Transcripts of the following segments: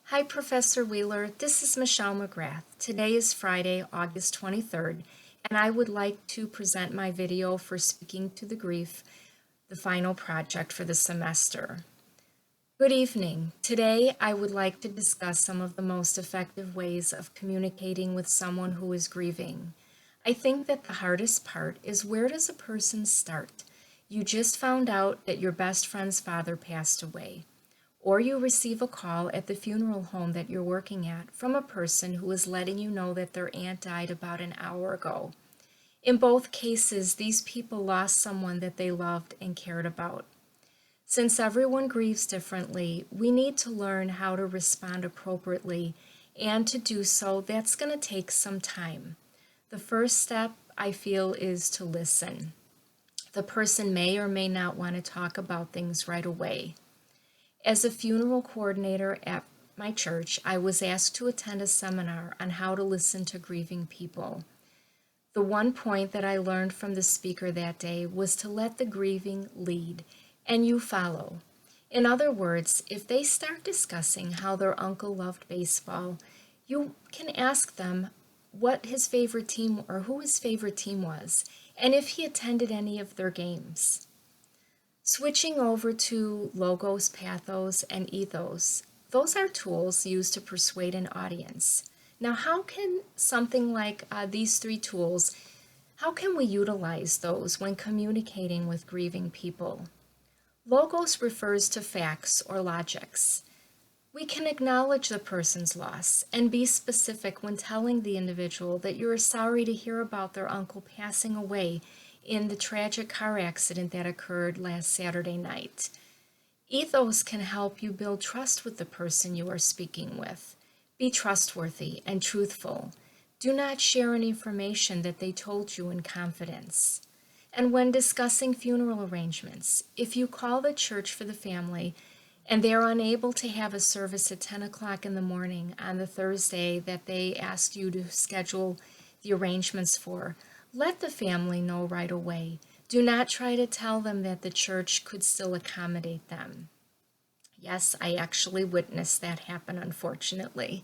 Hi, Professor Wheeler. This is Michelle McGrath. Today is Friday, August 23rd, and I would like to present my video for Speaking to the Grief, the final project for the semester. Good evening. Today, I would like to discuss some of the most effective ways of communicating with someone who is grieving. I think that the hardest part is, where does a person start? You just found out that your best friend's father passed away, or you receive a call at the funeral home that you're working at from a person who is letting you know that their aunt died about an hour ago. In both cases, these people lost someone that they loved and cared about. Since everyone grieves differently, we need to learn how to respond appropriately, and to do so, that's going to take some time. The first step, I feel, is to listen. The person may or may not want to talk about things right away. As a funeral coordinator at my church, I was asked to attend a seminar on how to listen to grieving people. The one point that I learned from the speaker that day was to let the grieving lead, and you follow. In other words, if they start discussing how their uncle loved baseball, you can ask them what his favorite team or who his favorite team was, and if he attended any of their games. Switching over to logos, pathos, and ethos, those are tools used to persuade an audience. Now, how can something like these three tools, how can we utilize those when communicating with grieving people? Logos refers to facts or logics. We can acknowledge the person's loss and be specific when telling the individual that you are sorry to hear about their uncle passing away in the tragic car accident that occurred last Saturday night. Ethos can help you build trust with the person you are speaking with. Be trustworthy and truthful. Do not share any information that they told you in confidence. And when discussing funeral arrangements, if you call the church for the family and they are unable to have a service at 10 o'clock in the morning on the Thursday that they ask you to schedule the arrangements for, let the family know right away. Do not try to tell them that the church could still accommodate them. Yes, I actually witnessed that happen, unfortunately.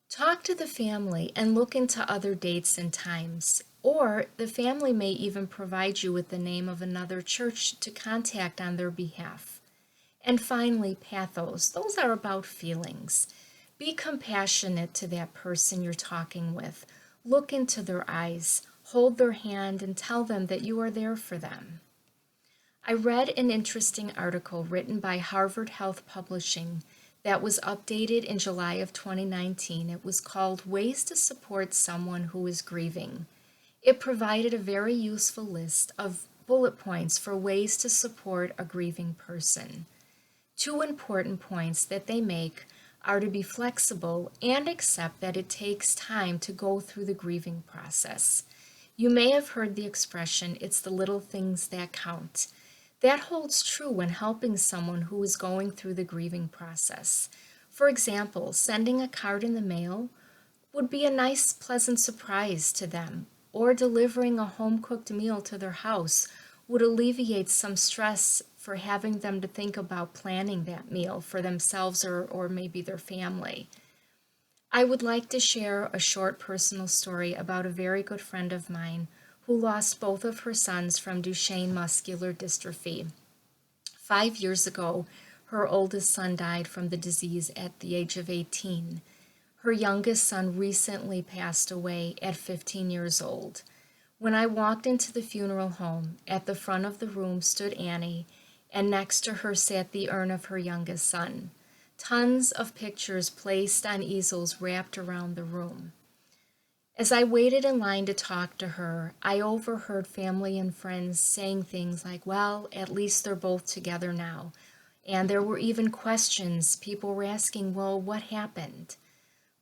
Talk to the family and look into other dates and times, or the family may even provide you with the name of another church to contact on their behalf. And finally, pathos. Those are about feelings. Be compassionate to that person you're talking with. Look into their eyes, hold their hand, and tell them that you are there for them. I read an interesting article written by Harvard Health Publishing that was updated in July of 2019. It was called Ways to Support Someone Who is Grieving. It provided a very useful list of bullet points for ways to support a grieving person. Two important points that they make are to be flexible and accept that it takes time to go through the grieving process. You may have heard the expression, "it's the little things that count." That holds true when helping someone who is going through the grieving process. For example, sending a card in the mail would be a nice, pleasant surprise to them, or delivering a home-cooked meal to their house would alleviate some stress for having them to think about planning that meal for themselves or maybe their family. I would like to share a short personal story about a very good friend of mine who lost both of her sons from Duchenne muscular dystrophy. 5 years ago, her oldest son died from the disease at the age of 18. Her youngest son recently passed away at 15 years old. When I walked into the funeral home, at the front of the room stood Annie, and next to her sat the urn of her youngest son. Tons of pictures placed on easels wrapped around the room. As I waited in line to talk to her, I overheard family and friends saying things like, "Well, at least they're both together now." And there were even questions. People were asking, "Well, what happened?"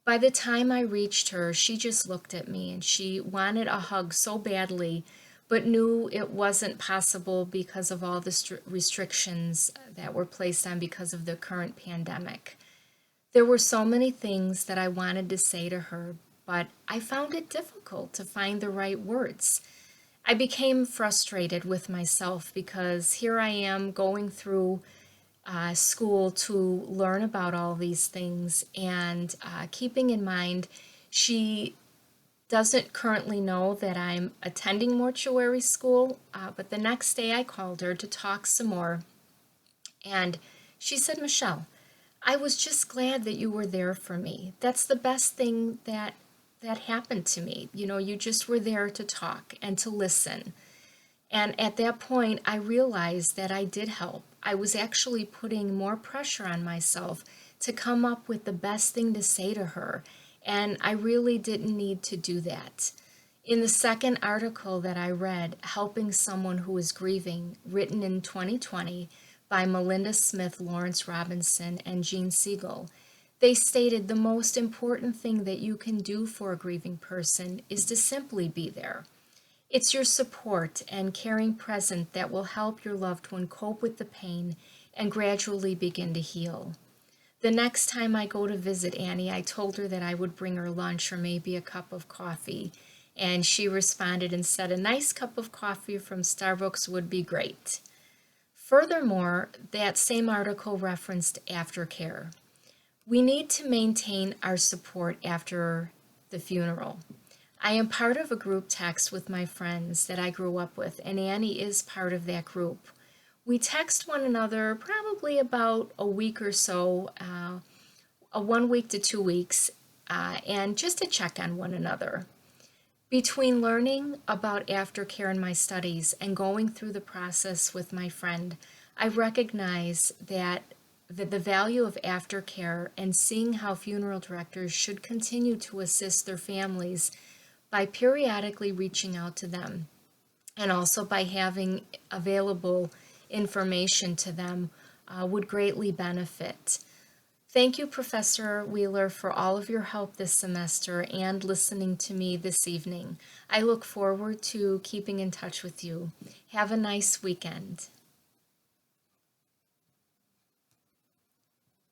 By the time I reached her, she just looked at me and she wanted a hug so badly, but knew it wasn't possible because of all the restrictions that were placed on because of the current pandemic. There were so many things that I wanted to say to her, but I found it difficult to find the right words. I became frustrated with myself because here I am going through school to learn about all these things, and keeping in mind she doesn't currently know that I'm attending mortuary school, but the next day I called her to talk some more, and she said, Michelle, I was just glad that you were there for me. That's the best thing that happened to me. You know, you just were there to talk and to listen. And at that point, I realized that I did help. I was actually putting more pressure on myself to come up with the best thing to say to her. And I really didn't need to do that. In the second article that I read, Helping Someone Who is Grieving, written in 2020 by Melinda Smith, Lawrence Robinson, and Jean Siegel, they stated the most important thing that you can do for a grieving person is to simply be there. It's your support and caring present that will help your loved one cope with the pain and gradually begin to heal. The next time I go to visit Annie, I told her that I would bring her lunch or maybe a cup of coffee. And she responded and said a nice cup of coffee from Starbucks would be great. Furthermore, that same article referenced aftercare. We need to maintain our support after the funeral. I am part of a group text with my friends that I grew up with, and Annie is part of that group. We text one another probably about a week or so, a 1 week to 2 weeks, and just to check on one another. Between learning about aftercare in my studies and going through the process with my friend, I recognize that the value of aftercare and seeing how funeral directors should continue to assist their families by periodically reaching out to them and also by having available information to them would greatly benefit. Thank you, Professor Wheeler, for all of your help this semester and listening to me this evening. I look forward to keeping in touch with you. Have a nice weekend.